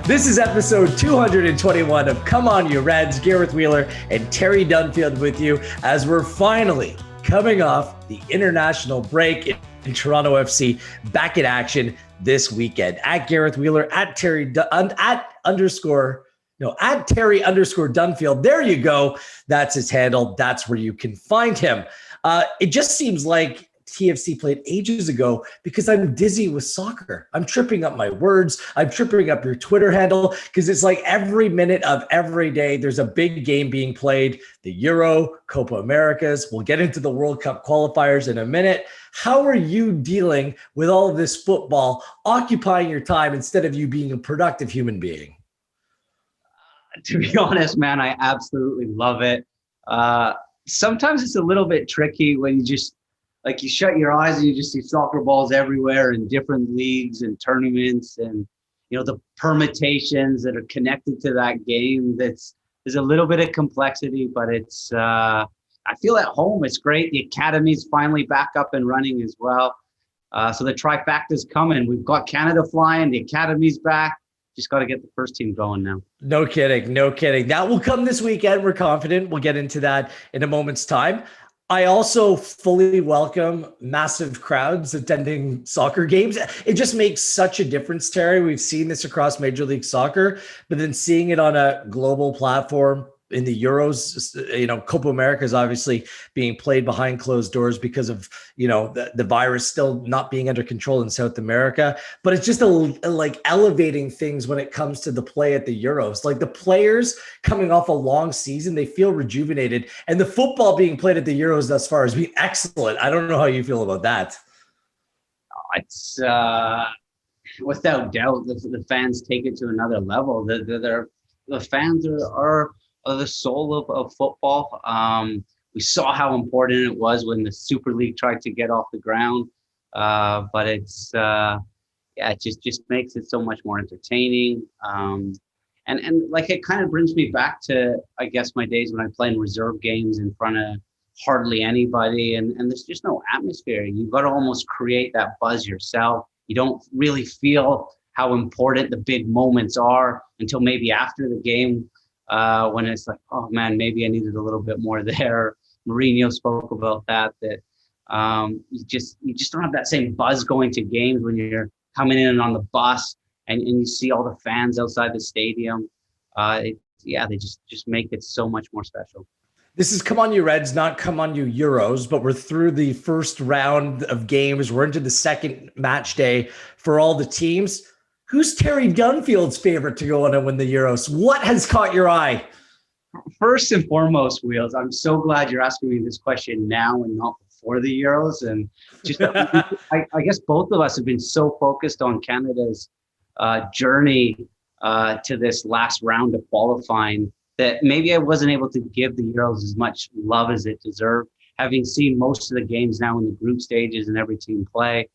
This is episode 221 of Come On You Reds. Gareth Wheeler and Terry Dunfield with you as we're finally coming off the international break in Toronto FC, back in action this weekend. At Gareth Wheeler, at Terry underscore Dunfield. There you go. That's his handle. That's where you can find him. It just seems like TFC played ages ago because I'm dizzy with soccer. I'm tripping up my words. I'm tripping up your Twitter handle because it's like every minute of every day there's a big game being played. The Euro, Copa Americas. We'll get into the World Cup qualifiers in a minute. How are you dealing with all of this football occupying your time instead of you being a productive human being? To be honest, man, I absolutely love it. Sometimes it's a little bit tricky when you shut your eyes and you just see soccer balls everywhere in different leagues and tournaments, and the permutations that are connected to that game. There's a little bit of complexity, but it's I feel at home. It's great. The academy's finally back up and running as well. So the trifecta's coming. We've got Canada flying. The academy's back. Just got to get the first team going now. No kidding. That will come this weekend. We're confident. We'll get into that in a moment's time. I also fully welcome massive crowds attending soccer games. It just makes such a difference, Terry. We've seen this across Major League Soccer, but then seeing it on a global platform in the Euros, Copa America is obviously being played behind closed doors because of, the virus still not being under control in South America. But it's just like elevating things when it comes to the play at the Euros. Like the players coming off a long season, they feel rejuvenated. And the football being played at the Euros thus far has been excellent. I don't know how you feel about that. It's without doubt, the fans take it to another level. The fans are the soul of football. We saw how important it was when the Super League tried to get off the ground, but it just makes it so much more entertaining. And like it kind of brings me back to, I guess, my days when I played in reserve games in front of hardly anybody, and there's just no atmosphere. You've got to almost create that buzz yourself. You don't really feel how important the big moments are until maybe after the game. When it's like, oh man, maybe I needed a little bit more there. Mourinho spoke about that you just don't have that same buzz going to games when you're coming in on the bus and you see all the fans outside the stadium. They just make it so much more special. This is Come On You Reds, not Come On You Euros, but we're through the first round of games. We're into the second match day for all the teams. Who's Terry Dunfield's favorite to go on and win the Euros? What has caught your eye? First and foremost, Wheels, I'm so glad you're asking me this question now and not before the Euros. And just, I guess both of us have been so focused on Canada's journey to this last round of qualifying that maybe I wasn't able to give the Euros as much love as it deserved. Having seen most of the games now in the group stages and every team play,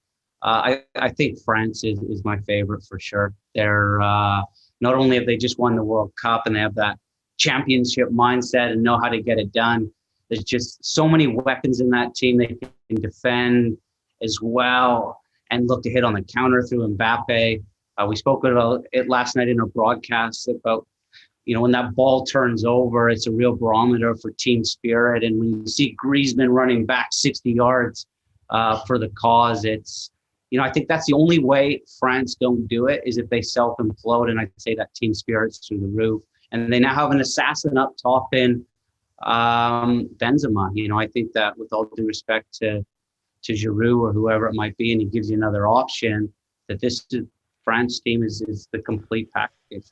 I think France is my favorite for sure. They're not only have they just won the World Cup and they have that championship mindset and know how to get it done. There's just so many weapons in that team. They can defend as well and look to hit on the counter through Mbappe. We spoke about it last night in our broadcast about, when that ball turns over, it's a real barometer for team spirit. And when you see Griezmann running back 60 yards for the cause, it's, I think that's the only way France don't do it is if they self-implode, and I'd say that team spirit's through the roof. And they now have an assassin up top in Benzema. I think that with all due respect to Giroud or whoever it might be, and he gives you another option, that this France team is the complete package.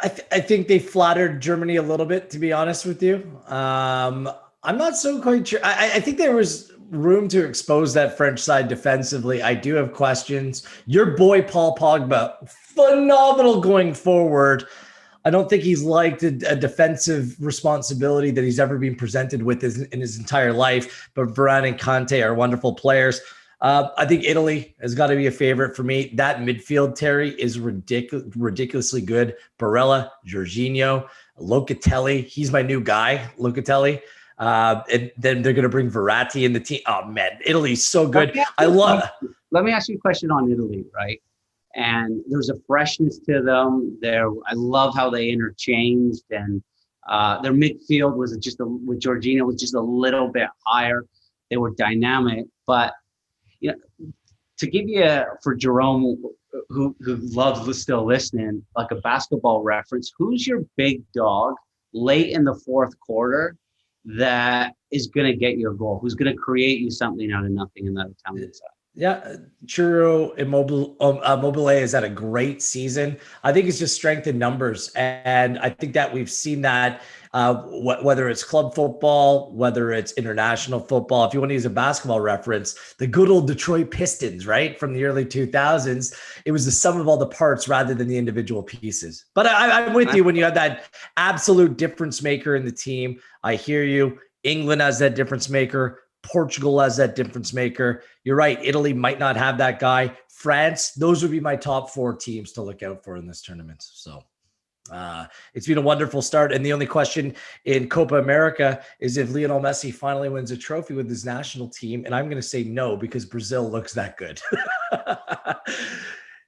I think they flattered Germany a little bit, to be honest with you. I'm not so quite sure. I think there was room to expose that French side defensively. I do have questions. Your boy, Paul Pogba, phenomenal going forward. I don't think he's liked a defensive responsibility that he's ever been presented with in his entire life. But Varane and Conte are wonderful players. I think Italy has got to be a favorite for me. That midfield, Terry, is ridiculously good. Barella, Jorginho, Locatelli. He's my new guy, Locatelli. And then they're going to bring Verratti in the team. Oh, man, Italy's so good. Let me ask you a question on Italy, right? and there's a freshness to them. I love how they interchanged, and their midfield was with Jorginho was just a little bit higher. They were dynamic, but to give you for Jerome, who loves still listening, like a basketball reference, who's your big dog late in the fourth quarter that is going to get you a goal? Who's going to create you something out of nothing in that Italian side? Yeah, Churro Immobile is at a great season. I think it's just strength in numbers, and I think that we've seen that whether it's club football, whether it's international football. If you want to use a basketball reference, the good old Detroit Pistons, right, from the early 2000s, it was the sum of all the parts rather than the individual pieces. But I'm with you when you have that absolute difference maker in the team. I hear you. England has that difference maker. Portugal as that difference maker. You're right. Italy might not have that guy. France, those would be my top 4 teams to look out for in this tournament. So it's been a wonderful start. And the only question in Copa America is if Lionel Messi finally wins a trophy with his national team. And I'm going to say no, because Brazil looks that good.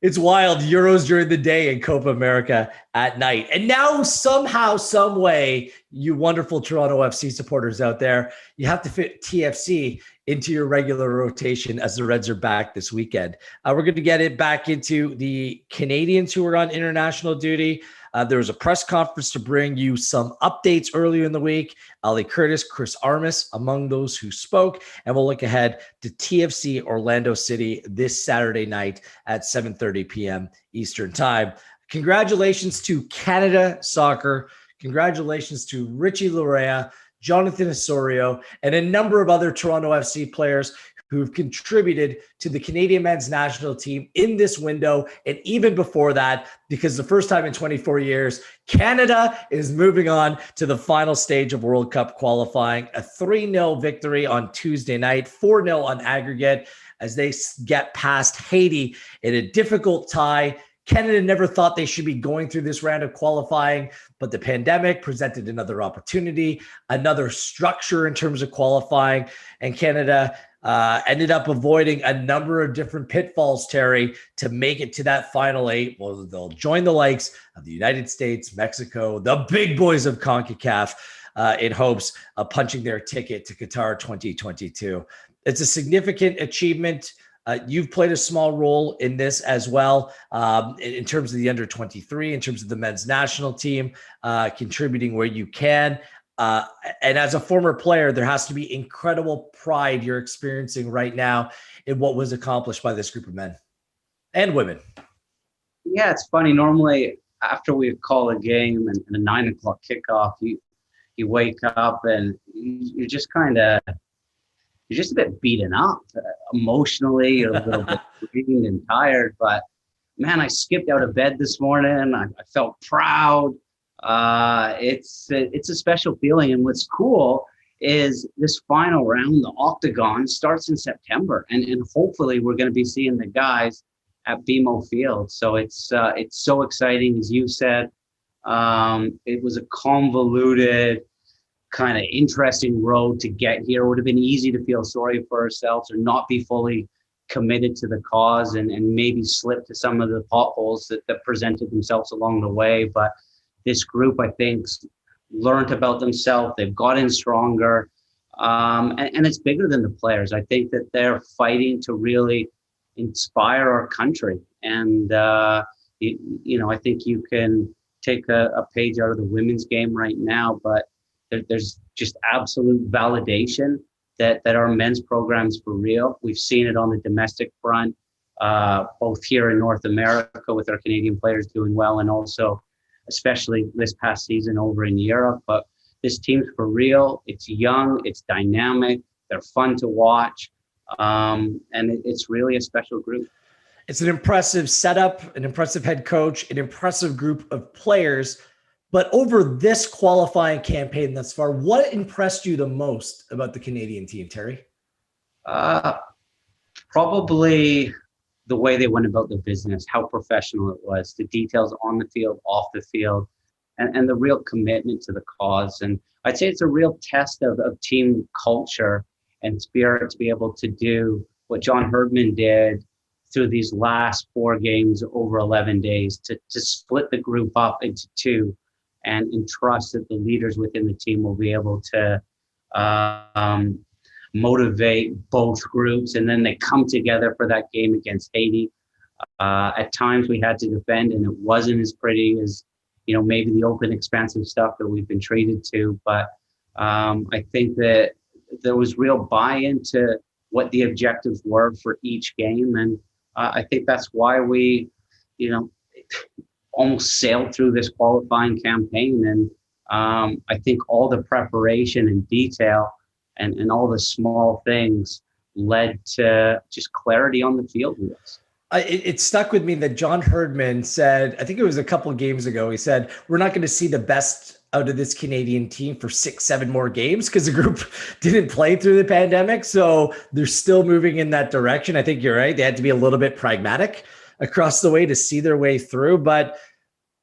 It's wild. Euros during the day and Copa America at night. And now somehow, some way, you wonderful Toronto FC supporters out there, you have to fit TFC into your regular rotation as the Reds are back this weekend. We're going to get it back into the Canadians who are on international duty. There was a press conference to bring you some updates earlier in the week. Ali Curtis, Chris Armas, among those who spoke. And we'll look ahead to TFC Orlando City this Saturday night at 7:30 p.m. Eastern Time. Congratulations to Canada Soccer. Congratulations to Richie Larea, Jonathan Osorio, and a number of other Toronto FC players who've contributed to the Canadian men's national team in this window and even before that, because the first time in 24 years, Canada is moving on to the final stage of World Cup qualifying. A 3-0 victory on Tuesday night, 4-0 on aggregate as they get past Haiti in a difficult tie. Canada never thought they should be going through this round of qualifying, but the pandemic presented another opportunity, another structure in terms of qualifying, and Canada ended up avoiding a number of different pitfalls, Terry, to make it to that final 8. Well, they'll join the likes of the United States, Mexico, the big boys of CONCACAF in hopes of punching their ticket to Qatar 2022. It's a significant achievement. You've played a small role in this as well, in terms of the under-23, in terms of the men's national team, contributing where you can. And as a former player, there has to be incredible pride you're experiencing right now in what was accomplished by this group of men and women. Yeah, it's funny. Normally, after we call a game and a 9 o'clock kickoff, you wake up and you're just you're just a bit beaten up emotionally. You're a little bit drained and tired. But man, I skipped out of bed this morning. I felt proud. It's a special feeling. And what's cool is this final round, the Octagon, starts in September. And hopefully we're going to be seeing the guys at BMO Field. So it's so exciting. As you said, it was a convoluted, kind of interesting road to get here. It would have been easy to feel sorry for ourselves or not be fully committed to the cause and maybe slip to some of the potholes that presented themselves along the way. But this group, I think, learned about themselves. They've gotten stronger. And it's bigger than the players. I think that they're fighting to really inspire our country. And, I think you can take a page out of the women's game right now, but there's just absolute validation that our men's program's for real. We've seen it on the domestic front, both here in North America with our Canadian players doing well, and also especially this past season over in Europe. But this team's for real. It's young, it's dynamic, they're fun to watch, and it's really a special group. It's an impressive setup, an impressive head coach, an impressive group of players. But over this qualifying campaign thus far, what impressed you the most about the Canadian team, Terry? Probably the way they went about the business, how professional it was, the details on the field, off the field, and the real commitment to the cause. And I'd say it's a real test of team culture and spirit to be able to do what John Herdman did through these last 4 games over 11 days to split the group up into 2 and trust that the leaders within the team will be able to motivate both groups. And then they come together for that game against Haiti. At times we had to defend, and it wasn't as pretty as, maybe the open, expansive stuff that we've been treated to. But I think that there was real buy-in to what the objectives were for each game. And I think that's why we, almost sailed through this qualifying campaign. And I think all the preparation and detail and all the small things led to just clarity on the field wheels. It stuck with me that John Herdman said, I think it was a couple of games ago, he said, we're not going to see the best out of this Canadian team for 6-7 more games because the group didn't play through the pandemic. So they're still moving in that direction. I think you're right. They had to be a little bit pragmatic across the way to see their way through. But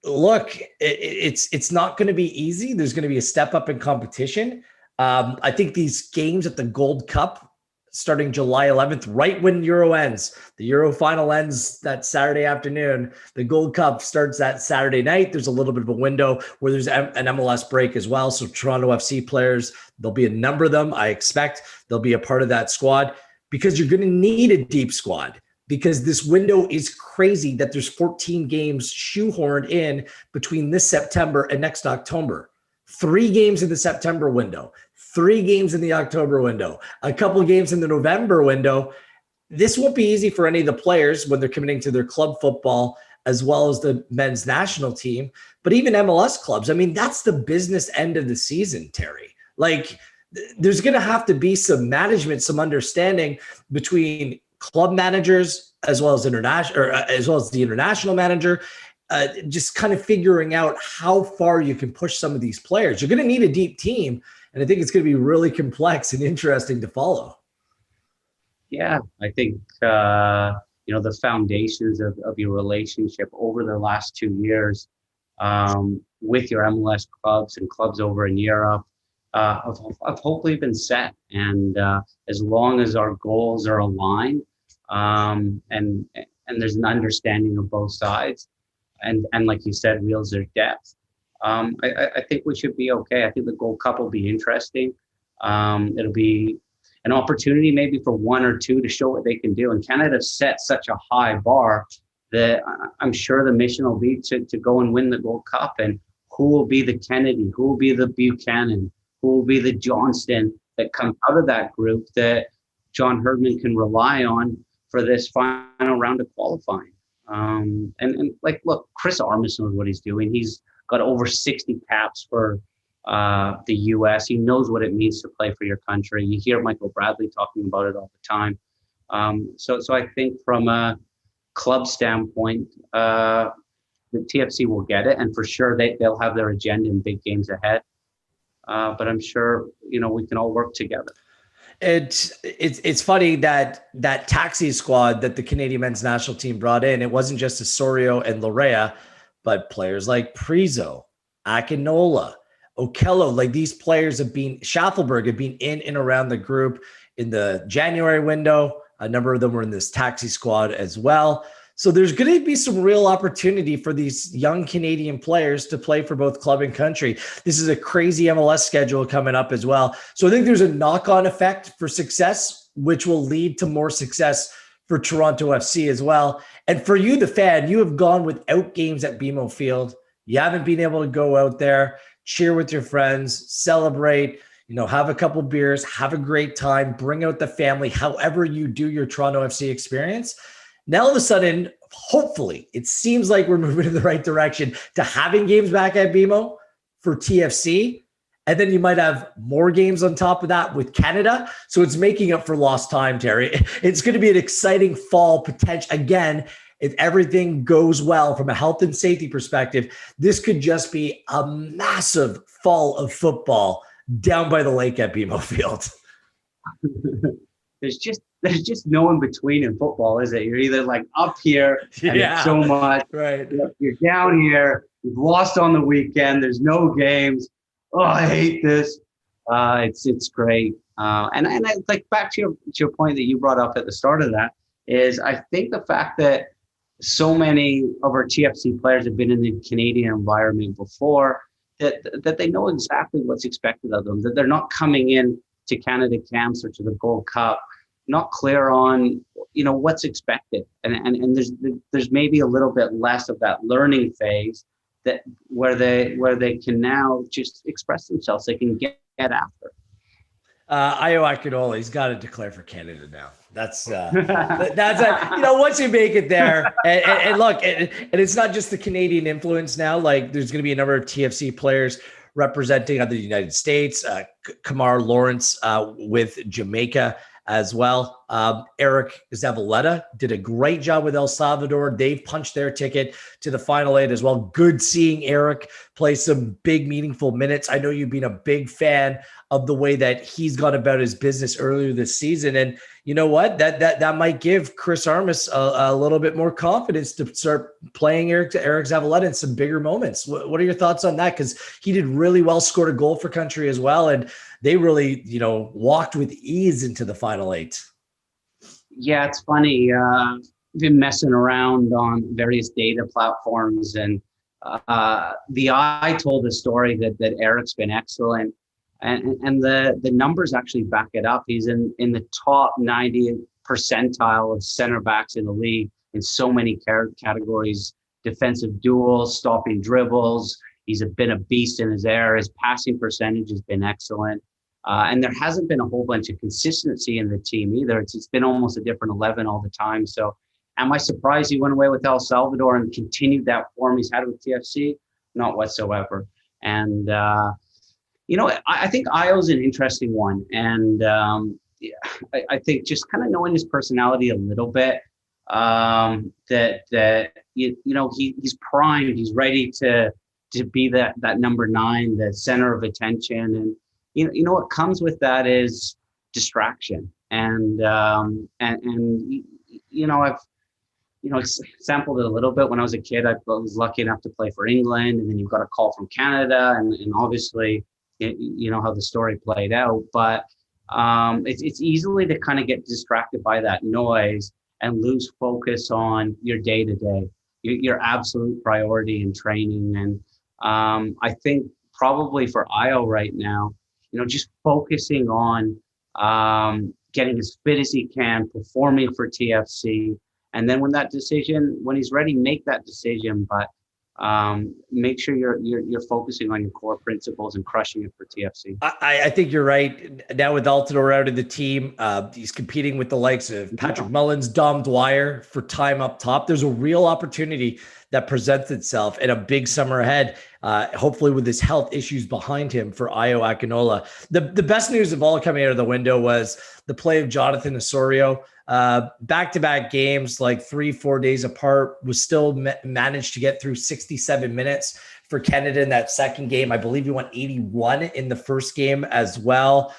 look, it's not going to be easy. There's going to be a step up in competition. I think these games at the Gold Cup starting July 11th, right when Euro ends, the Euro final ends that Saturday afternoon. The Gold Cup starts that Saturday night. There's a little bit of a window where there's an MLS break as well. So Toronto FC players, there'll be a number of them. I expect they'll be a part of that squad because you're going to need a deep squad because this window is crazy that there's 14 games shoehorned in between this September and next October. 3 games in the September window, 3 games in the October window, a couple of games in the November window. This won't be easy for any of the players when they're committing to their club football as well as the men's national team, but even MLS clubs. I mean, that's the business end of the season, Terry. Like, there's going to have to be some management, some understanding between club managers as well as as well as the international manager. Just kind of figuring out how far you can push some of these players. You're going to need a deep team, and I think it's going to be really complex and interesting to follow. Yeah, I think, the foundations of your relationship over the last 2 years with your MLS clubs and clubs over in Europe have hopefully been set. And as long as our goals are aligned and there's an understanding of both sides, and like you said, wheels their depth. I think we should be okay. I think the Gold Cup will be interesting. It'll be an opportunity maybe for 1 or 2 to show what they can do. And Canada set such a high bar that I'm sure the mission will be to go and win the Gold Cup. And who will be the Kennedy? Who will be the Buchanan? Who will be the Johnston that come out of that group that John Herdman can rely on for this final round of qualifying? Look, Chris Armas knows what he's doing. He's got over 60 caps for the U.S. He knows what it means to play for your country. You hear Michael Bradley talking about it all the time. So I think from a club standpoint, the TFC will get it, and for sure they'll have their agenda and big games ahead. But I'm sure we can all work together. It's funny that taxi squad that the Canadian men's national team brought in, it wasn't just Osorio and Larea, but players like Prizo, Akinola, Okello, like these players Schaffelberg have been in and around the group in the January window. A number of them were in this taxi squad as well. So there's going to be some real opportunity for these young Canadian players to play for both club and country. This is a crazy MLS schedule coming up as well. So I think there's a knock-on effect for success, which will lead to more success for Toronto FC as well. And for you, the fan, you have gone without games at BMO Field. You haven't been able to go out there, cheer with your friends, celebrate, have a couple beers, have a great time, bring out the family, however you do your Toronto FC experience. Now, all of a sudden, hopefully, it seems like we're moving in the right direction to having games back at BMO for TFC. And then you might have more games on top of that with Canada. So it's making up for lost time, Terry. It's going to be an exciting fall potential. Again, if everything goes well from a health and safety perspective, this could just be a massive fall of football down by the lake at BMO Field. There's just no in between in football, is it? You're either like up here and it's so much, right? You're down here. You've lost on the weekend. There's no games. Oh, I hate this. It's great. And I, like back to your point that you brought up at the start of that, is I think the fact that so many of our TFC players have been in the Canadian environment before, that they know exactly what's expected of them, that they're not coming in to Canada camps or to the Gold Cup not clear on what's expected, and there's maybe a little bit less of that learning phase that where they can now just express themselves, they can get after. Ayo Akinola, he's got to declare for Canada now. That's once you make it there, and look, and it's not just the Canadian influence now. Like, there's going to be a number of TFC players representing other United States. Kamar Lawrence with Jamaica as well. Eric Zavaleta did a great job with El Salvador. They've punched their ticket to the final eight as well. Good seeing Eric play some big, meaningful minutes. I know you've been a big fan of the way that he's gone about his business earlier this season. And you know what? That might give Chris Armas a little bit more confidence to start playing Eric Zavaleta in some bigger moments. What are your thoughts on that? Because he did really well, scored a goal for country as well. And they really, walked with ease into the final eight. Yeah, it's funny. Been messing around on various data platforms, and the Eye told the story that Eric's been excellent, and the numbers actually back it up. He's in the top 90 percentile of center backs in the league in so many categories: defensive duels, stopping dribbles. He's been a beast in his air. His passing percentage has been excellent. And there hasn't been a whole bunch of consistency in the team either. It's been almost a different 11 all the time. So am I surprised he went away with El Salvador and continued that form he's had with TFC? Not whatsoever. And, I think Ayo's an interesting one. And I think just kind of knowing his personality a little bit, he's primed, he's ready to be that number 9, the center of attention. And, what comes with that is distraction. And I've, sampled it a little bit. When I was a kid, I was lucky enough to play for England, and then you've got a call from Canada, and obviously, how the story played out. But it's easily to kind of get distracted by that noise and lose focus on your day-to-day, your absolute priority in training. And I think probably for Ayo right now, just focusing on getting as fit as he can, performing for TFC, and then when he's ready, make that decision. But make sure you're focusing on your core principles and crushing it for TFC. I think you're right. Now with Altidore out of the team, he's competing with the likes of Patrick Mullins, Dom Dwyer for time up top. There's a real opportunity that presents itself in a big summer ahead, hopefully with his health issues behind him for Ayo Akinola. The best news of all coming out of the window was the play of Jonathan Osorio. Back-to-back games, like 3-4 days apart, was still managed to get through 67 minutes for Canada in that second game. I believe he went 81 in the first game as well.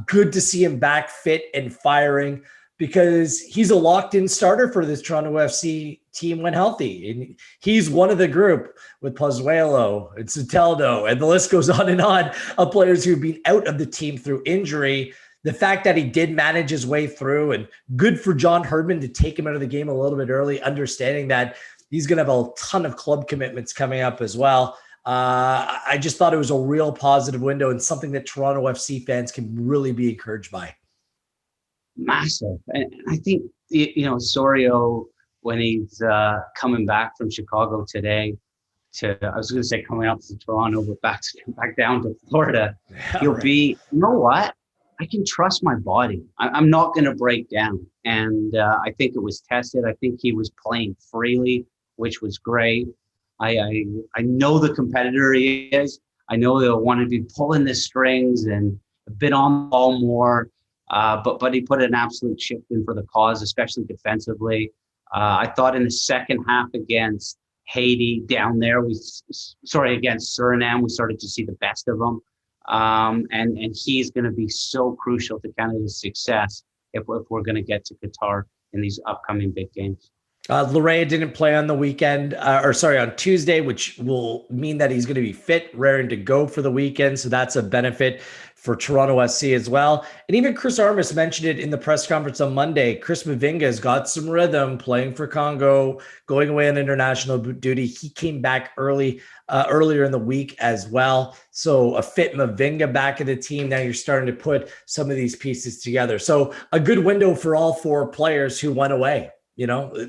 Good to see him back fit and firing, because he's a locked-in starter for this Toronto FC team when healthy. And he's one of the group with Pozuelo and Soteldo, and the list goes on of players who've been out of the team through injury. The fact that he did manage his way through, and good for John Herdman to take him out of the game a little bit early, understanding that he's going to have a ton of club commitments coming up as well. I just thought it was a real positive window and something that Toronto FC fans can really be encouraged by. Massive. And I think, Osorio, when he's coming back from Chicago today I was going to say coming up to Toronto, but back down to Florida, he'll be, what? I can trust my body. I'm not going to break down. And I think it was tested. I think he was playing freely, which was great. I know the competitor he is. I know he'll want to be pulling the strings and a bit on the ball more. But he put an absolute shift in for the cause, especially defensively. I thought in the second half against Haiti down there, against Suriname, we started to see the best of him. And he's going to be so crucial to Canada's success if we're going to get to Qatar in these upcoming big games. Larea didn't play on the weekend, on Tuesday, which will mean that he's going to be fit, raring to go for the weekend. So that's a benefit for Toronto SC as well. And even Chris Armas mentioned it in the press conference on Monday. Chris Mavinga has got some rhythm playing for Congo, going away on international duty. He came back earlier in the week as well. So a fit Mavinga back in the team. Now you're starting to put some of these pieces together. So a good window for all four players who went away,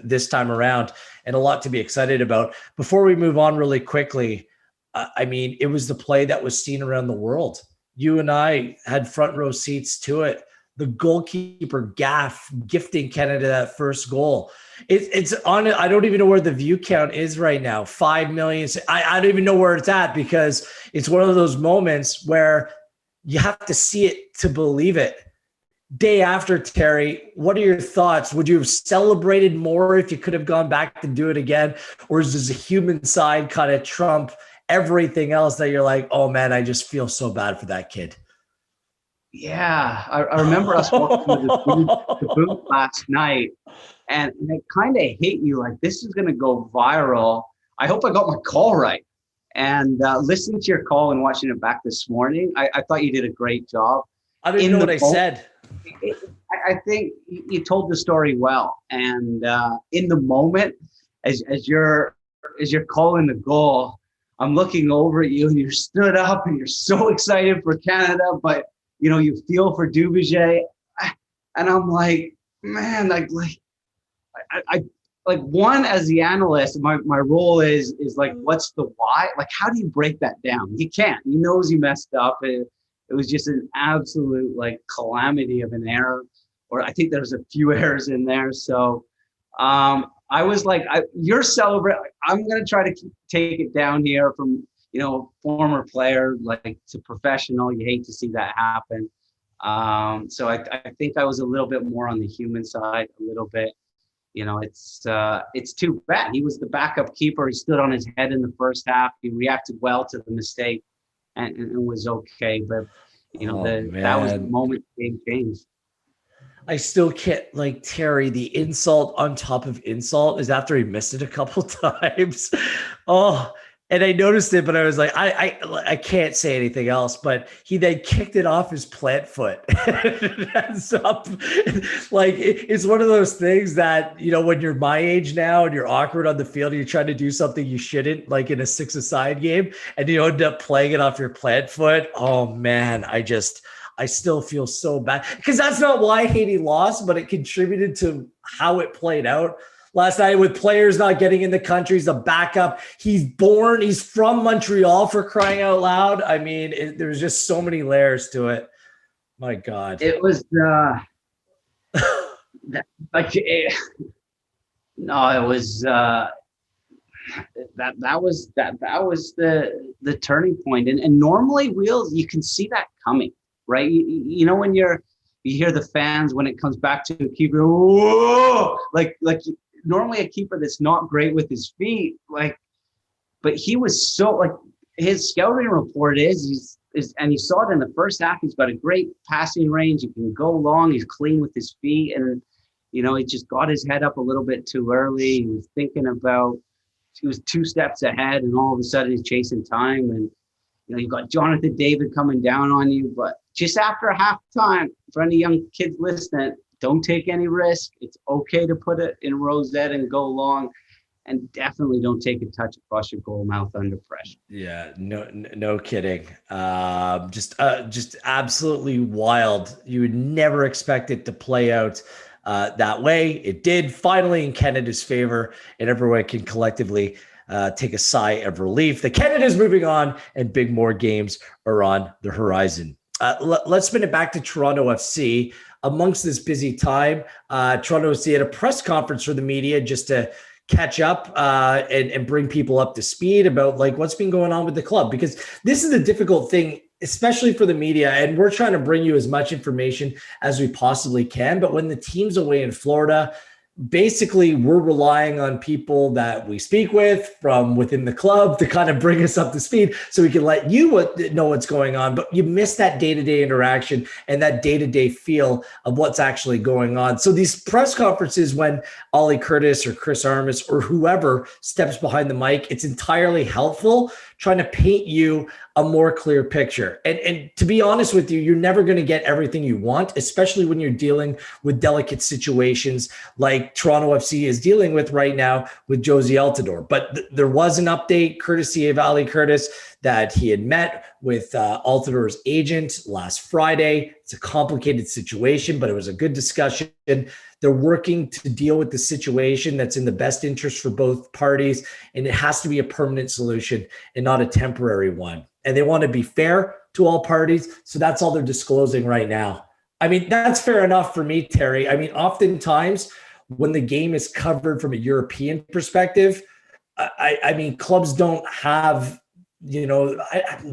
this time around, and a lot to be excited about. Before we move on really quickly, it was the play that was seen around the world. You and I had front row seats to it. The goalkeeper Gaffe gifting Canada that first goal. It's on it. I don't even know where the view count is right now. 5 million. I don't even know where it's at, because it's one of those moments where you have to see it to believe it. Day after, Terry, what are your thoughts? Would you have celebrated more if you could have gone back to do it again? Or does the human side kind of trump everything else that you're like, oh man, I just feel so bad for that kid? Yeah, I remember us walking to the booth last night, and it kind of hit you like, this is going to go viral. I hope I got my call right. And listening to your call and watching it back this morning, I thought you did a great job. I don't even know what I said. I think you told the story well, and in the moment, as you're calling the goal, I'm looking over at you, and you're stood up, and you're so excited for Canada, but you feel for Dubuget, and I'm like, man, I one, as the analyst, my role is like, what's the why? Like, how do you break that down? You can't. He knows he messed up. It was just an absolute calamity of an error, or I think there was a few errors in there. So I was like, you're celebrating. I'm going to try to take it down here from, former player, to professional. You hate to see that happen. So I think I was a little bit more on the human side, a little bit. It's too bad. He was the backup keeper. He stood on his head in the first half. He reacted well to the mistake and was okay. But, that was the moment the game changed. I still can't, Terry, the insult on top of insult is after he missed it a couple times. Oh, and I noticed it, but I was like, I can't say anything else. But he then kicked it off his plant foot. That's up. It's one of those things that, when you're my age now and you're awkward on the field, and you're trying to do something you shouldn't, like in a 6-a-side game, and you end up playing it off your plant foot. Oh man, I still feel so bad, because that's not why Haiti lost, but it contributed to how it played out last night, with players not getting in the country. He's a backup. He's from Montreal, for crying out loud. There's just so many layers to it. My God. It was, it was, that was the turning point. And normally, Wheels, you can see that coming, right? When you hear the fans when it comes back to a keeper, whoa, normally a keeper that's not great with his feet, but he was so, his scouting report is and you saw it in the first half, he's got a great passing range. He can go long. He's clean with his feet. And, he just got his head up a little bit too early. He was he was 2 steps ahead, and all of a sudden he's chasing time. And, you've got Jonathan David coming down on you, but just after halftime, for any young kids listening, don't take any risk. It's okay to put it in rosette and go long, and definitely don't take a touch across your goal mouth under pressure. Yeah, no kidding. Just absolutely wild. You would never expect it to play out that way. It did, finally in Canada's favor, and everyone can collectively take a sigh of relief. The Canada's moving on, and big more games are on the horizon. Let's spin it back to Toronto FC. Amongst this busy time, Toronto FC had a press conference for the media just to catch up and bring people up to speed about what's been going on with the club, because this is a difficult thing, especially for the media. And we're trying to bring you as much information as we possibly can. But when the team's away in Florida, basically we're relying on people that we speak with from within the club to kind of bring us up to speed so we can let you know what's going on. But you miss that day-to-day interaction and that day-to-day feel of what's actually going on. So these press conferences, when Ollie Curtis or Chris Armas or whoever steps behind the mic, it's entirely helpful trying to paint you a more clear picture. And to be honest with you, you're never going to get everything you want, especially when you're dealing with delicate situations like Toronto FC is dealing with right now with Jozy Altidore. But there was an update courtesy of Ali Curtis that he had met with Altidore's agent last Friday. It's a complicated situation, but it was a good discussion. They're working to deal with the situation that's in the best interest for both parties, and it has to be a permanent solution and not a temporary one. And they want to be fair to all parties, so that's all they're disclosing right now. I mean, that's fair enough for me, Terry. I mean, oftentimes when the game is covered from a European perspective, I mean, clubs don't have,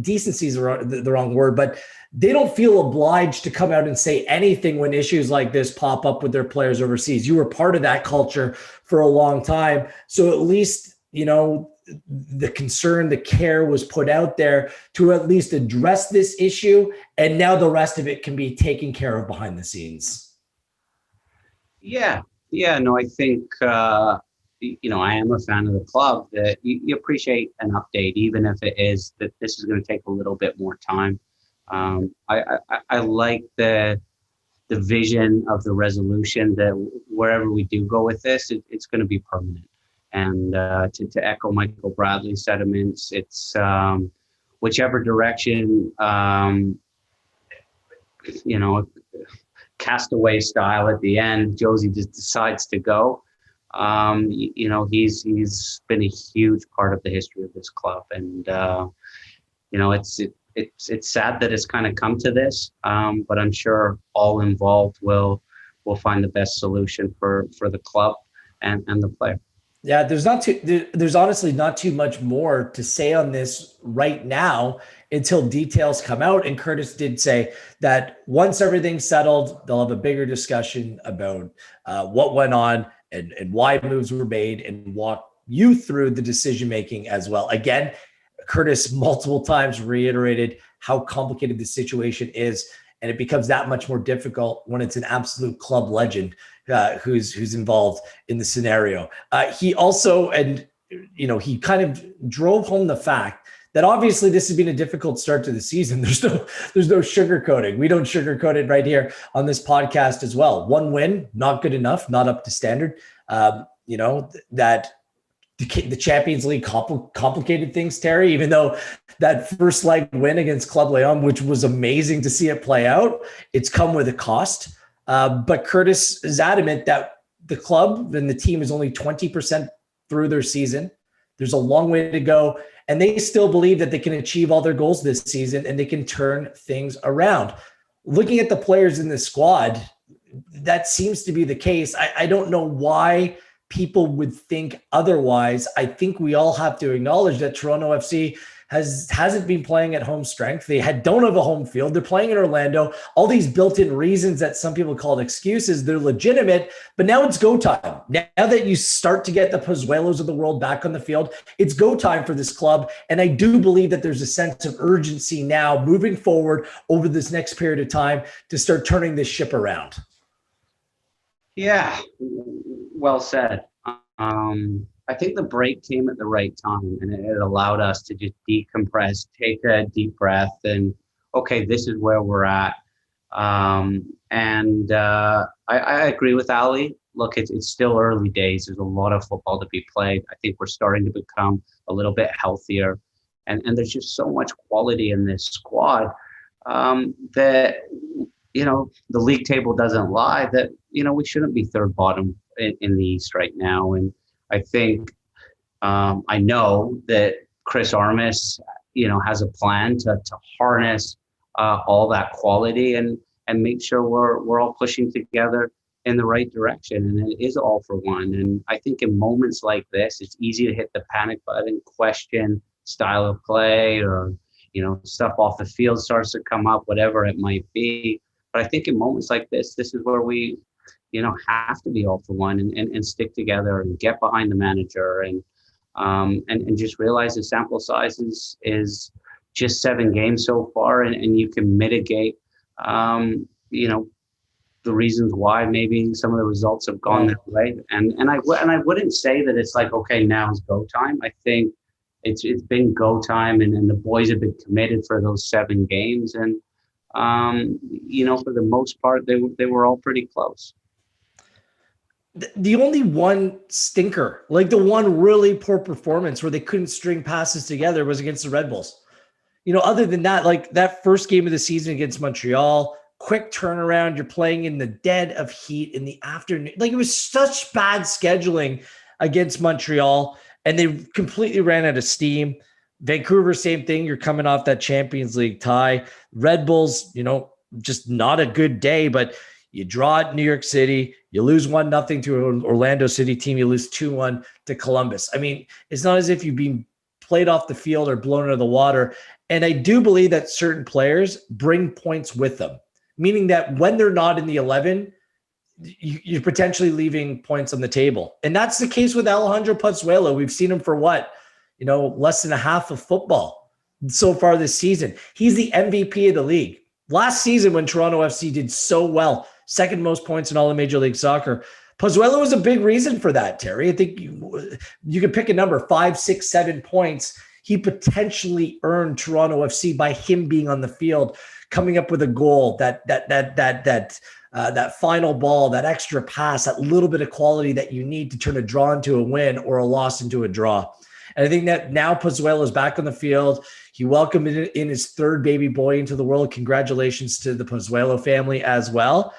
decency is the wrong word, but they don't feel obliged to come out and say anything when issues like this pop up with their players overseas. You were part of that culture for a long time. So at least, the concern, the care was put out there to at least address this issue. And now the rest of it can be taken care of behind the scenes. Yeah. No, I think, I am a fan of the club, that you appreciate an update, even if it is that this is going to take a little bit more time. I like the vision of the resolution that wherever we do go with this, it's going to be permanent. And to echo Michael Bradley's sentiments, it's whichever direction, castaway style at the end, Jozy just decides to go. He's been a huge part of the history of this club, and it's sad that it's kind of come to this, but I'm sure all involved will find the best solution for the club and the player. Yeah, there's honestly not too much more to say on this right now until details come out. And Curtis did say that once everything's settled, they'll have a bigger discussion about what went on and why moves were made, and walk you through the decision-making as well. Again, Curtis multiple times reiterated how complicated the situation is, and it becomes that much more difficult when it's an absolute club legend who's involved in the scenario. He also, he kind of drove home the fact that obviously this has been a difficult start to the season. There's no sugarcoating. We don't sugarcoat it right here on this podcast as well. One win, not good enough, not up to standard. That the Champions League complicated things, Terry, even though that first leg win against Club Leon, which was amazing to see it play out, it's come with a cost. But Curtis is adamant that the club and the team is only 20% through their season. There's a long way to go, and they still believe that they can achieve all their goals this season and they can turn things around. Looking at the players in the squad, that seems to be the case. I don't know why people would think otherwise. I think we all have to acknowledge that Toronto FC hasn't been playing at home strength. They don't have a home field. They're playing in Orlando. All these built-in reasons that some people call excuses, they're legitimate, but now it's go time. Now that you start to get the Pozuelos of the world back on the field, it's go time for this club. And I do believe that there's a sense of urgency now moving forward over this next period of time to start turning this ship around. Yeah, well said. I think the break came at the right time, and it allowed us to just decompress, take a deep breath, and okay, this is where we're at. I agree with Ali. Look, it's still early days. There's a lot of football to be played. I think we're starting to become a little bit healthier, and there's just so much quality in this squad that the league table doesn't lie, that we shouldn't be third bottom in the East right now. And I think I know that Chris Armas, has a plan to harness all that quality and make sure we're all pushing together in the right direction. And it is all for one. And I think in moments like this, it's easy to hit the panic button, question style of play, or stuff off the field starts to come up, whatever it might be. But I think in moments like this is where we have to be all for one and stick together and get behind the manager and just realize the sample size is just 7 games so far, and you can mitigate, the reasons why maybe some of the results have gone that way. And I wouldn't say that it's like, okay, now is go time. I think it's been go time, and the boys have been committed for those 7 games, and for the most part, they were all pretty close. The only one stinker, like the one really poor performance where they couldn't string passes together, was against the Red Bulls. Other than that, like that first game of the season against Montreal, quick turnaround, you're playing in the dead of heat in the afternoon. Like, it was such bad scheduling against Montreal, and they completely ran out of steam. Vancouver, same thing. You're coming off that Champions League tie. Red Bulls, just not a good day, but you draw at New York City, you lose 1-0 to an Orlando City team, you lose 2-1 to Columbus. I mean, it's not as if you've been played off the field or blown out of the water. And I do believe that certain players bring points with them, meaning that when they're not in the 11, you're potentially leaving points on the table. And that's the case with Alejandro Pozuelo. We've seen him for less than a half of football so far this season. He's the MVP of the league. Last season, when Toronto FC did so well, second most points in all of Major League Soccer, Pozuelo was a big reason for that, Terry. I think you could pick a number, 5, 6, 7 points. He potentially earned Toronto FC by him being on the field, coming up with a goal, that final ball, that extra pass, that little bit of quality that you need to turn a draw into a win or a loss into a draw. And I think that now Pozuelo is back on the field. He welcomed in his 3rd baby boy into the world. Congratulations to the Pozuelo family as well.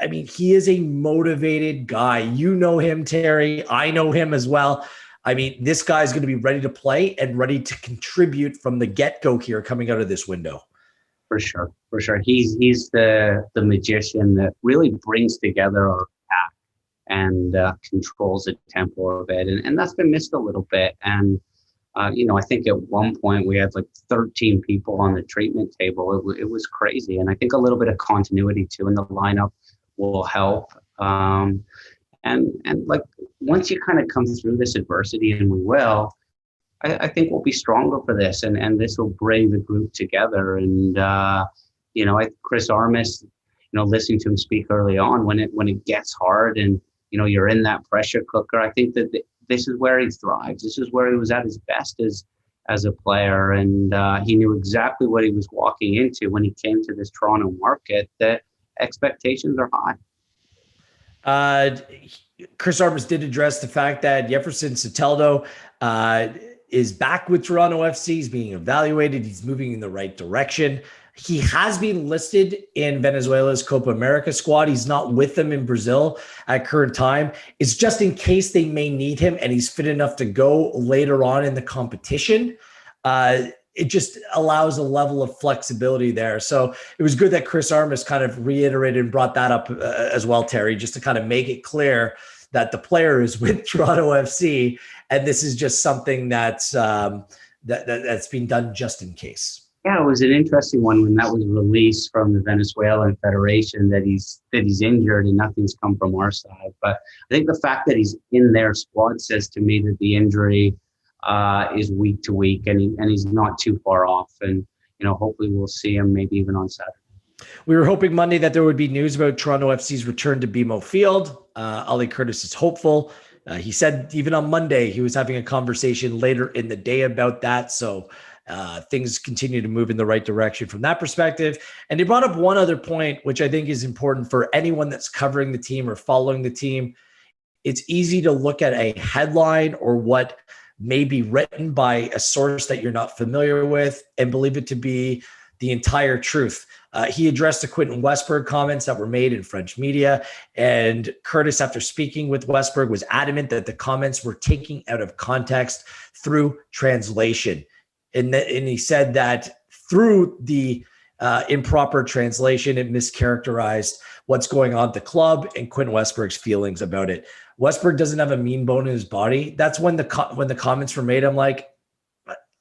I mean, he is a motivated guy. You know him, Terry. I know him as well. I mean, this guy's going to be ready to play and ready to contribute from the get-go here coming out of this window. For sure. He's the magician that really brings together our pack and controls the tempo of it. And that's been missed a little bit. And, I think at one point we had like 13 people on the treatment table. It was crazy. And I think a little bit of continuity too in the lineup will help. And like once you kind of come through this adversity, and we will, I think we'll be stronger for this, and this will bring the group together. And Chris Armas, listening to him speak early on, when it gets hard and you're in that pressure cooker, I think that this is where he thrives. This is where he was at his best as a player, and he knew exactly what he was walking into when he came to this Toronto market. That expectations are high. Chris Armas did address the fact that Jefferson Soteldo is back with Toronto FC. He's being evaluated. He's moving in the right direction. He has been listed in Venezuela's Copa America squad. He's not with them in Brazil at current time. It's just in case they may need him and he's fit enough to go later on in the competition. It just allows a level of flexibility there. So it was good that Chris Armas kind of reiterated and brought that up as well, Terry, just to kind of make it clear that the player is with Toronto FC, and this is just something that's been done just in case. Yeah, it was an interesting one when that was released from the Venezuelan Federation that he's injured and nothing's come from our side. But I think the fact that he's in their squad says to me that the injury is week to week, and he's not too far off. And hopefully we'll see him maybe even on Saturday. We were hoping Monday that there would be news about Toronto FC's return to BMO Field. Ali Curtis is hopeful. He said even on Monday he was having a conversation later in the day about that. So things continue to move in the right direction from that perspective. And they brought up one other point, which I think is important for anyone that's covering the team or following the team. It's easy to look at a headline or what may be written by a source that you're not familiar with and believe it to be the entire truth. He addressed the Quentin Westberg comments that were made in French media, and Curtis, after speaking with Westberg, was adamant that the comments were taken out of context through translation. And he said that through the improper translation, it mischaracterized what's going on at the club and Quentin Westberg's feelings about it. Westberg doesn't have a mean bone in his body. That's when the comments were made. I'm like,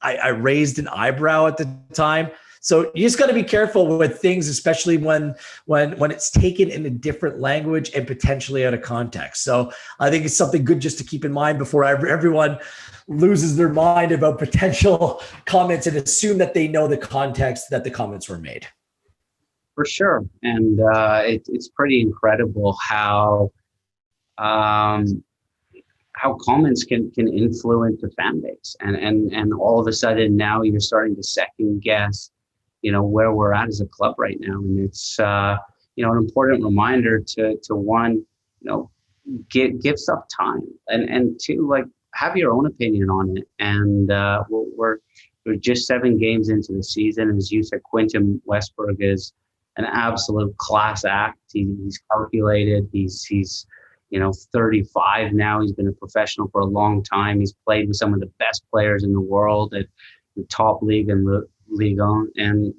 I raised an eyebrow at the time. So you just got to be careful with things, especially when it's taken in a different language and potentially out of context. So I think it's something good just to keep in mind before everyone loses their mind about potential comments and assume that they know the context that the comments were made. For sure. And it's pretty incredible how comments can influence the fan base. And all of a sudden now you're starting to second guess, where we're at as a club right now. And it's, an important reminder to one, give stuff time and two, like, have your own opinion on it. And we're just 7 games into the season. As you said, Quentin Westberg is an absolute class act. He's calculated. He's 35 now. He's been a professional for a long time. He's played with some of the best players in the world at the top league and the Ligue 1. And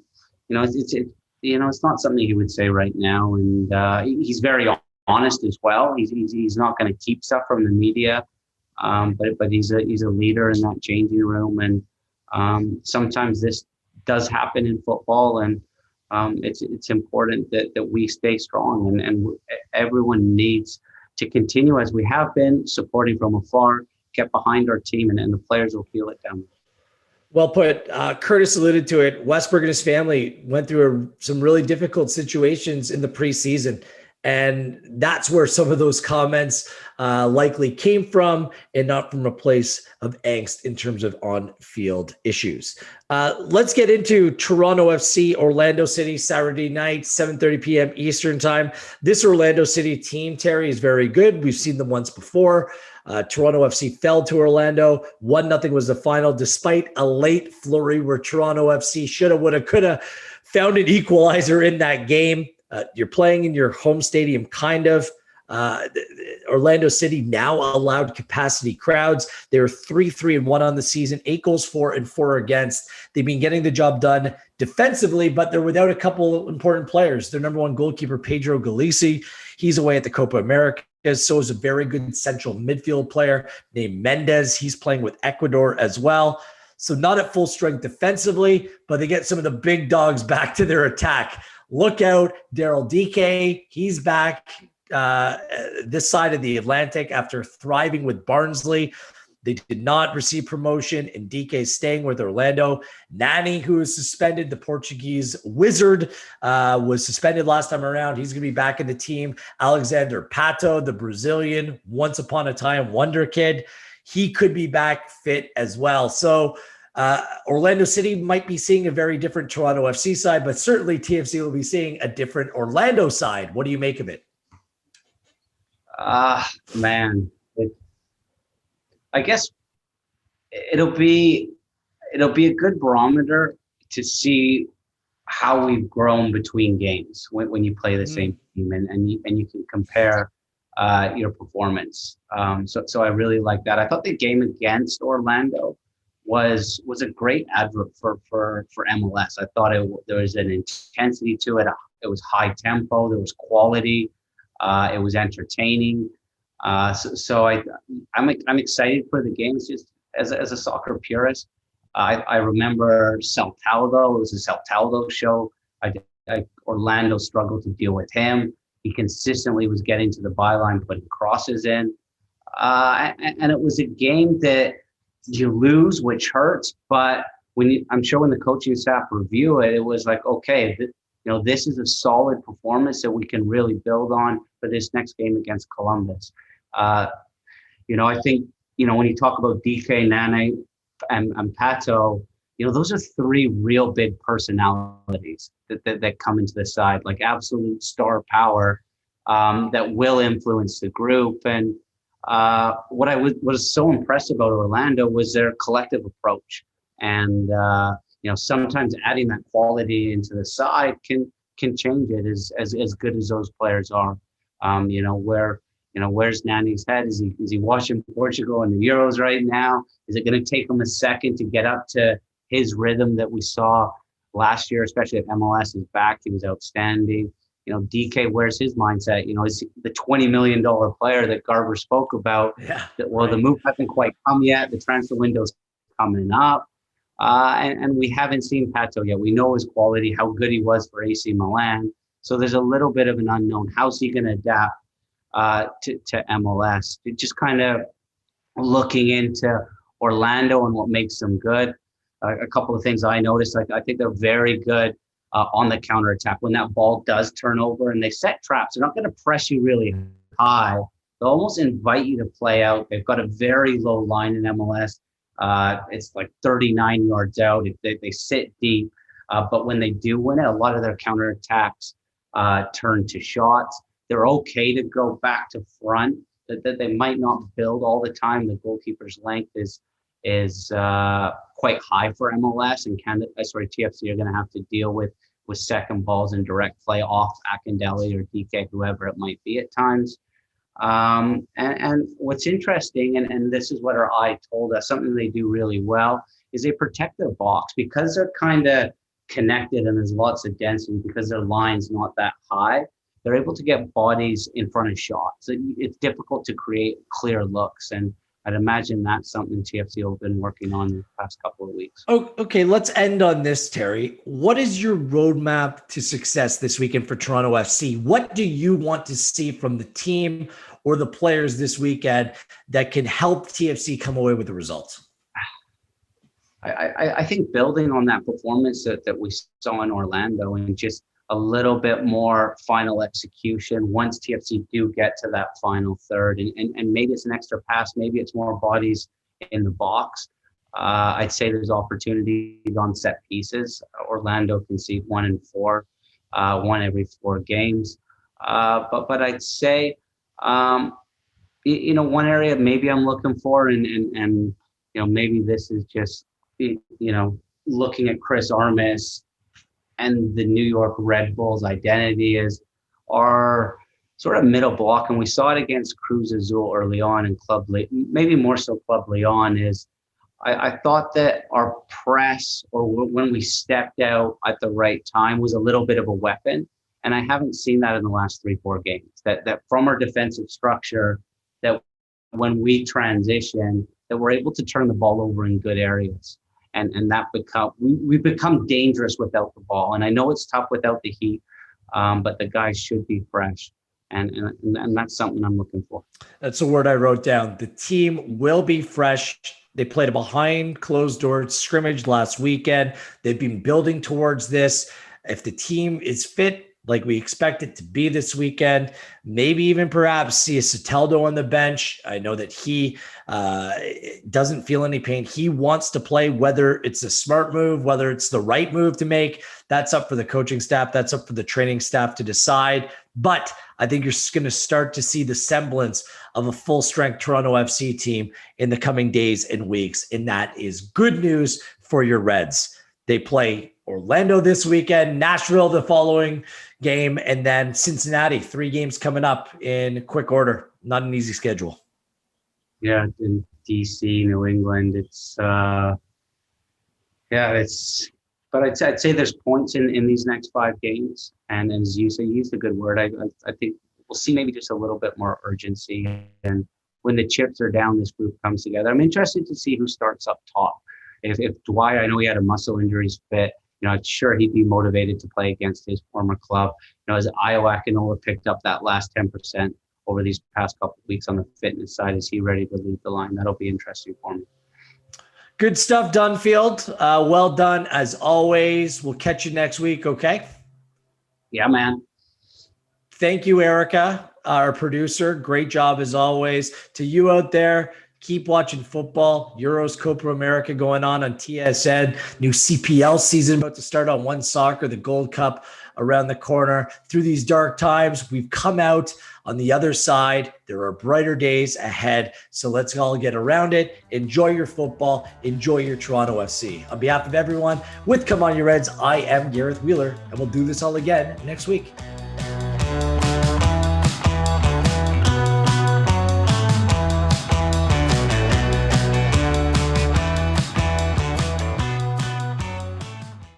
it's not something he would say right now. And he's very honest as well. He's not going to keep stuff from the media. But he's a leader in that changing room, and sometimes this does happen in football, and it's important that we stay strong, and everyone needs to continue as we have been, supporting from afar, get behind our team, and the players will feel it down. Well put. Curtis alluded to it. Westberg and his family went through some really difficult situations in the preseason. And that's where some of those comments likely came from, and not from a place of angst in terms of on-field issues. Let's get into Toronto FC, Orlando City, Saturday night, 7:30 p.m. Eastern time. This Orlando City team, Terry, is very good. We've seen them once before. Toronto FC fell to Orlando. 1-0 was the final, despite a late flurry where Toronto FC shoulda, woulda, coulda found an equalizer in that game. You're playing in your home stadium, kind of. Orlando City now allowed capacity crowds. They're 3-1 on the season, 8 goals for and 4 against. They've been getting the job done defensively, but they're without a couple important players. Their number 1 goalkeeper, Pedro Galisi, he's away at the Copa America. So is a very good central midfield player named Mendez. He's playing with Ecuador as well. So not at full strength defensively, but they get some of the big dogs back to their attack. Look out, Daryl Dike. He's back this side of the Atlantic after thriving with Barnsley. They did not receive promotion, and Dike is staying with Orlando. Nani, who is suspended, the Portuguese wizard, was suspended last time around. He's going to be back in the team. Alexander Pato, the Brazilian, once upon a time wonder kid, he could be back fit as well. So Orlando City might be seeing a very different Toronto FC side, but certainly TFC will be seeing a different Orlando side. What do you make of it? Man, I guess it'll be a good barometer to see how we've grown between games when you play the same team, and you can compare your performance. So I really like that. I thought the game against Orlando was a great advert for MLS. I thought there was an intensity to it. It was high tempo. There was quality. It was entertaining. So I'm excited for the games. Just as a soccer purist, I remember Saltaldo. It was a Saltaldo show. Orlando struggled to deal with him. He consistently was getting to the byline, putting crosses in, and it was a game that you lose, which hurts. But I'm sure when the coaching staff review it, it was like, okay, this is a solid performance that we can really build on for this next game against Columbus. I think, when you talk about DK, Nane, and Pato, those are 3 real big personalities that come into the side, like absolute star power that will influence the group. And what I was so impressed about Orlando was their collective approach. And, sometimes adding that quality into the side can change it as good as those players are. Where's Nani's head? Is he watching Portugal in the Euros right now? Is it going to take him a second to get up to his rhythm that we saw last year, especially if MLS is back? He was outstanding. DK, where's his mindset? Is the $20 million player that Garber spoke about? Yeah. The move hasn't quite come yet. The transfer window's coming up. And we haven't seen Pato yet. We know his quality, how good he was for AC Milan. So there's a little bit of an unknown. How's he going to adapt to MLS? Just kind of looking into Orlando and what makes them good. A couple of things I noticed. I think they're very good on the counterattack. When that ball does turn over and they set traps, they're not going to press you really high. They'll almost invite you to play out. They've got a very low line in MLS. It's like 39 yards out. They sit deep. But when they do win it, a lot of their counterattacks turn to shots. They're okay to go back to front. That they might not build all the time. The goalkeeper's length is quite high for MLS, and TFC are going to have to deal with second balls and direct play off Akindele or DK, whoever it might be at times. And what's interesting, and this is what our eye told us, something they do really well, is they protect their box because they're kind of connected and there's lots of density because their line's not that high. They're able to get bodies in front of shots. It's difficult to create clear looks, and I'd imagine that's something TFC have been working on the past couple of weeks. Oh, okay, let's end on this, Terry. What is your roadmap to success this weekend for Toronto FC? What do you want to see from the team or the players this weekend that can help TFC come away with the results? I think building on that performance that we saw in Orlando and just a little bit more final execution once TFC do get to that final third, and maybe it's an extra pass, maybe it's more bodies in the box. I'd say there's opportunities on set pieces. Orlando concede 1 in 4, 1 every 4 games. But I'd say, one area maybe I'm looking for, and maybe this is just, looking at Chris Armas and the New York Red Bulls identity is our sort of middle block. And we saw it against Cruz Azul early on in maybe more so Club Leon is I thought that our press or when we stepped out at the right time was a little bit of a weapon. And I haven't seen that in the last 3-4 games, that from our defensive structure, that when we transition, that we're able to turn the ball over in good areas. And that we've become dangerous without the ball. And I know it's tough without the heat, but the guys should be fresh. And that's something I'm looking for. That's a word I wrote down. The team will be fresh. They played a behind closed door scrimmage last weekend. They've been building towards this. If the team is fit, like we expect it to be this weekend, maybe even perhaps see a Soteldo on the bench. I know that he doesn't feel any pain. He wants to play, whether it's a smart move, whether it's the right move to make. That's up for the coaching staff. That's up for the training staff to decide. But I think you're going to start to see the semblance of a full-strength Toronto FC team in the coming days and weeks. And that is good news for your Reds. They play Orlando this weekend, Nashville the following game, and then Cincinnati. 3 games coming up in quick order. Not an easy schedule. Yeah, in DC, New England, but I'd say there's points in these next 5 games. And as you say, you used a good word. I think we'll see maybe just a little bit more urgency. And when the chips are down, this group comes together. I'm interested to see who starts up top. If Dwyer, I know he had a muscle injury, is fit. I'm sure he'd be motivated to play against his former club. As Iowa Akinola picked up that last 10% over these past couple of weeks on the fitness side, is he ready to lead the line? That'll be interesting for me. Good stuff, Dunfield. Well done as always. We'll catch you next week. Okay. Yeah, man. Thank you, Erica, our producer. Great job as always. To you out there, keep watching football. Euros, Copa America going on TSN. New CPL season about to start on One Soccer, the Gold Cup around the corner. Through these dark times, we've come out on the other side. There are brighter days ahead. So let's all get around it. Enjoy your football. Enjoy your Toronto FC. On behalf of everyone with Come On You Reds, I am Gareth Wheeler, and we'll do this all again next week.